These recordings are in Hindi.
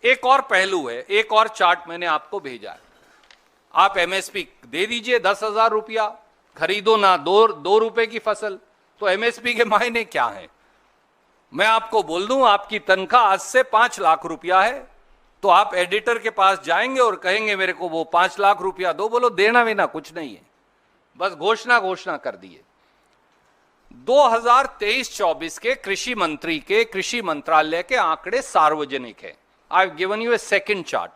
एक और पहलू है, एक और चार्ट मैंने आपको भेजा है। आप एमएसपी दे दीजिए 10,000 रुपया, खरीदो ना 2 रुपए की फसल, तो एमएसपी के मायने क्या है? मैं आपको बोल दूं, आपकी तनख्वाह आज से 5 लाख रुपया है, तो आप एडिटर के पास जाएंगे और कहेंगे मेरे को वो 5 लाख रुपया दो, बोलो देना वेना कुछ नहीं है, बस घोषणा कर दिए। 2023-24 के कृषि मंत्री के, कृषि मंत्रालय के आंकड़े सार्वजनिक है। I have given U A second chart.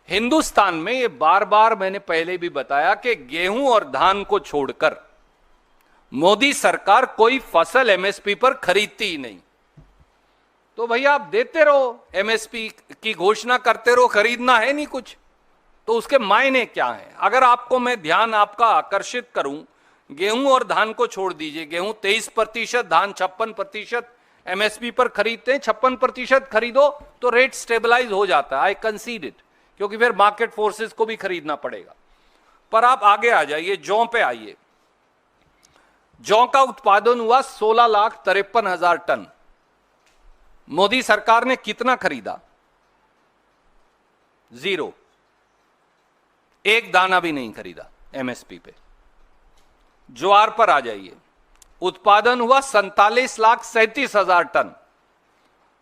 Hindustan में ये बार बार मैंने पहले भी बताया कि गेहूं और धान को छोड़कर मोदी सरकार कोई फसल एमएसपी पर खरीदती ही नहीं। तो भैया आप देते रहो, एमएसपी की घोषणा करते रहो, खरीदना है नहीं कुछ, तो उसके मायने क्या हैं? अगर आपको मैं ध्यान आपका आकर्षित करूं, गेहूं और धान को छोड़ दीजिए, गेहूं 23%, धान 56% एमएसपी पर खरीदते हैं, 56% खरीदो तो रेट स्टेबलाइज हो जाता है। आई कंसीड इट, क्योंकि फिर मार्केट फोर्सेस को भी खरीदना पड़ेगा। पर आप आगे आ जाइए, जौ पे आइए। जौ का उत्पादन हुआ 16,53,000 टन। मोदी सरकार ने कितना खरीदा? 0, एक दाना भी नहीं खरीदा एमएसपी पे। ज्वार पर आ जाइए, उत्पादन हुआ 47,37,000 टन।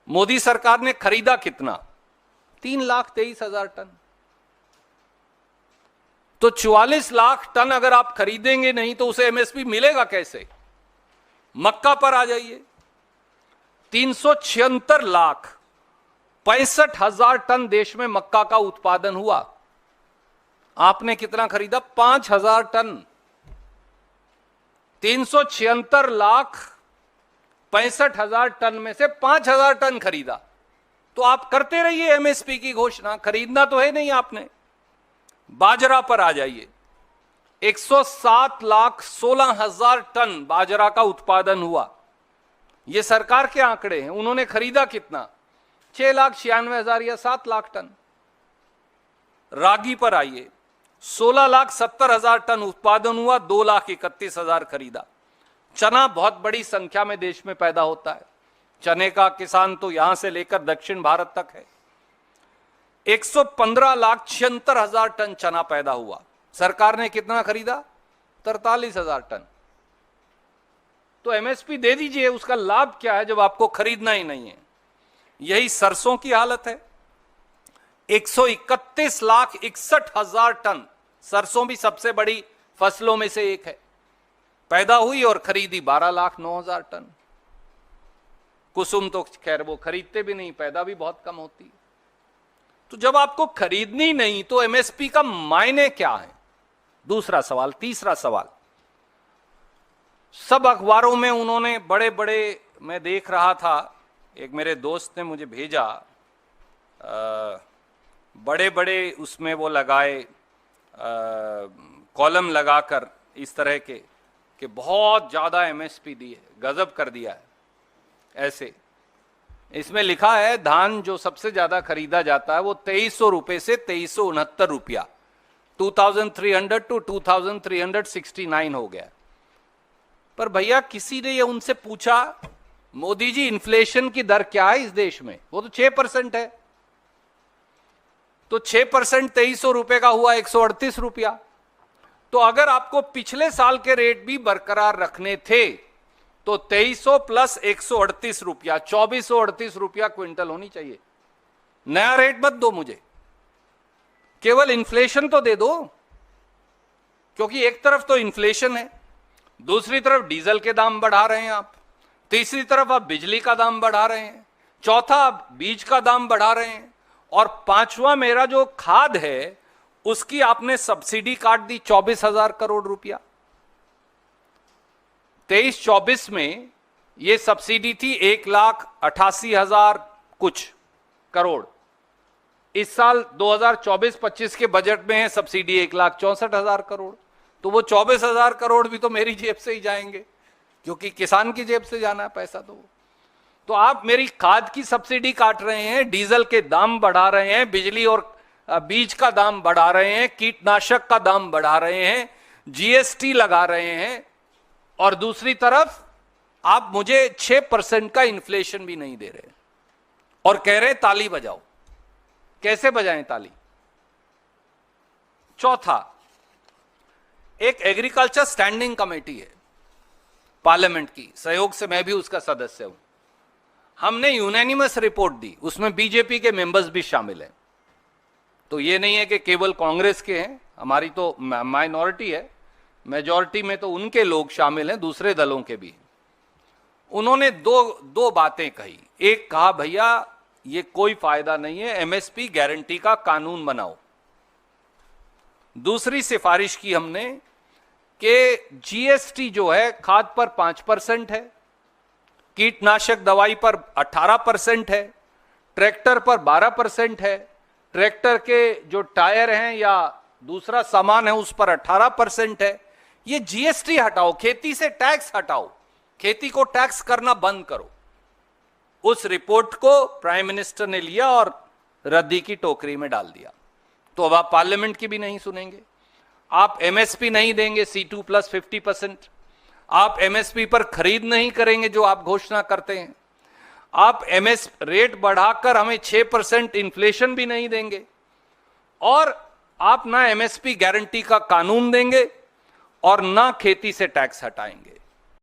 मोदी सरकार ने खरीदा कितना? 3,23,000 टन। तो 44 लाख टन अगर आप खरीदेंगे नहीं तो उसे एमएसपी मिलेगा कैसे? मक्का पर आ जाइए, 376,65,000 टन देश में मक्का का उत्पादन हुआ। आपने कितना खरीदा? 5,000 टन। 376,65,000 टन में से 5,000 टन खरीदा। तो आप करते रहिए एमएसपी की घोषणा, खरीदना तो है नहीं आपने। बाजरा पर आ जाइए, 107,16,000 टन बाजरा का उत्पादन हुआ। यह सरकार के आंकड़े हैं। उन्होंने खरीदा कितना? 6,96,000 या 7 लाख टन। रागी पर आइए, 16,70,000 टन उत्पादन हुआ, 2,31,000 खरीदा। चना बहुत बड़ी संख्या में देश में पैदा होता है, चने का किसान तो यहां से लेकर दक्षिण भारत तक है। 115,76,000 टन चना पैदा हुआ, सरकार ने कितना खरीदा? 43,000 टन। तो एमएसपी दे दीजिए, उसका लाभ क्या है जब आपको खरीदना ही नहीं है? यही सरसों की हालत है। 131,61,000 टन, सरसों भी सबसे बड़ी फसलों में से एक है, पैदा हुई और खरीदी 12,09,000 टन। कुसुम तो खैर वो खरीदते भी नहीं, पैदा भी बहुत कम होती है। तो जब आपको खरीदनी नहीं तो एमएसपी का मायने क्या है? दूसरा सवाल। तीसरा सवाल, सब अखबारों में उन्होंने बड़े बड़े, मैं देख रहा था, एक मेरे दोस्त ने मुझे भेजा, बड़े बड़े उसमें वो लगाए, कॉलम लगाकर इस तरह के कि बहुत ज्यादा एमएसपी दी है, गजब कर दिया है। ऐसे इसमें लिखा है धान जो सबसे ज्यादा खरीदा जाता है वो 2300 रुपए से 2369 रुपया, 2300 टू 2369 हो गया। पर भैया किसी ने ये उनसे पूछा, मोदी जी इन्फ्लेशन की दर क्या है इस देश में? वो तो 6% है। तो 6% 2300 रुपए का हुआ 138 रुपया। तो अगर आपको पिछले साल के रेट भी बरकरार रखने थे तो 2300 प्लस 138 रुपया, 2438 रुपया क्विंटल होनी चाहिए। नया रेट मत दो मुझे, केवल इन्फ्लेशन तो दे दो, क्योंकि एक तरफ तो इन्फ्लेशन है, दूसरी तरफ डीजल के दाम बढ़ा रहे हैं आप, तीसरी तरफ आप बिजली का दाम बढ़ा रहे हैं, चौथा आप बीज का दाम बढ़ा रहे हैं, और पांचवा मेरा जो खाद है उसकी आपने सब्सिडी काट दी 24,000 करोड़ रुपया। 23-24 में ये सब्सिडी थी 1,88,000 कुछ करोड़। इस साल 2024-25 के बजट में है सब्सिडी 1,64,000 करोड़। तो वो 24,000 करोड़ भी तो मेरी जेब से ही जाएंगे, क्योंकि किसान की जेब से जाना है पैसा। तो आप मेरी खाद की सब्सिडी काट रहे हैं, डीजल के दाम बढ़ा रहे हैं, बिजली और बीज का दाम बढ़ा रहे हैं, कीटनाशक का दाम बढ़ा रहे हैं, जीएसटी लगा रहे हैं, और दूसरी तरफ आप मुझे 6% का इन्फ्लेशन भी नहीं दे रहे। और कह रहे ताली बजाओ। कैसे बजाएं ताली? चौथा, एक एग्रीकल्चर स्टैंडिंग कमेटी है पार्लियामेंट की, सहयोग से मैं भी उसका सदस्य हूं। हमने यूनानिमस रिपोर्ट दी, उसमें बीजेपी के मेंबर्स भी शामिल हैं। तो ये नहीं है कि केवल कांग्रेस के हैं, हमारी तो माइनॉरिटी है, मेजॉरिटी में तो उनके लोग शामिल हैं, दूसरे दलों के भी। उन्होंने दो बातें कही। एक कहा भैया ये कोई फायदा नहीं है, एमएसपी गारंटी का कानून बनाओ। दूसरी सिफारिश की हमने कि जीएसटी जो है खाद पर 5% है, कीटनाशक दवाई पर 18% है, ट्रैक्टर पर 12% है, ट्रैक्टर के जो टायर हैं या दूसरा सामान है उस पर 18% है। ये जीएसटी हटाओ, खेती से टैक्स हटाओ, खेती को टैक्स करना बंद करो। उस रिपोर्ट को प्राइम मिनिस्टर ने लिया और रद्दी की टोकरी में डाल दिया। तो अब आप पार्लियामेंट की भी नहीं सुनेंगे। आप एमएसपी नहीं देंगे C2 + 50%, आप एमएसपी पर खरीद नहीं करेंगे जो आप घोषणा करते हैं, आप एमएस रेट बढ़ाकर हमें 6% इन्फ्लेशन भी नहीं देंगे, और आप ना एमएसपी गारंटी का कानून देंगे और ना खेती से टैक्स हटाएंगे।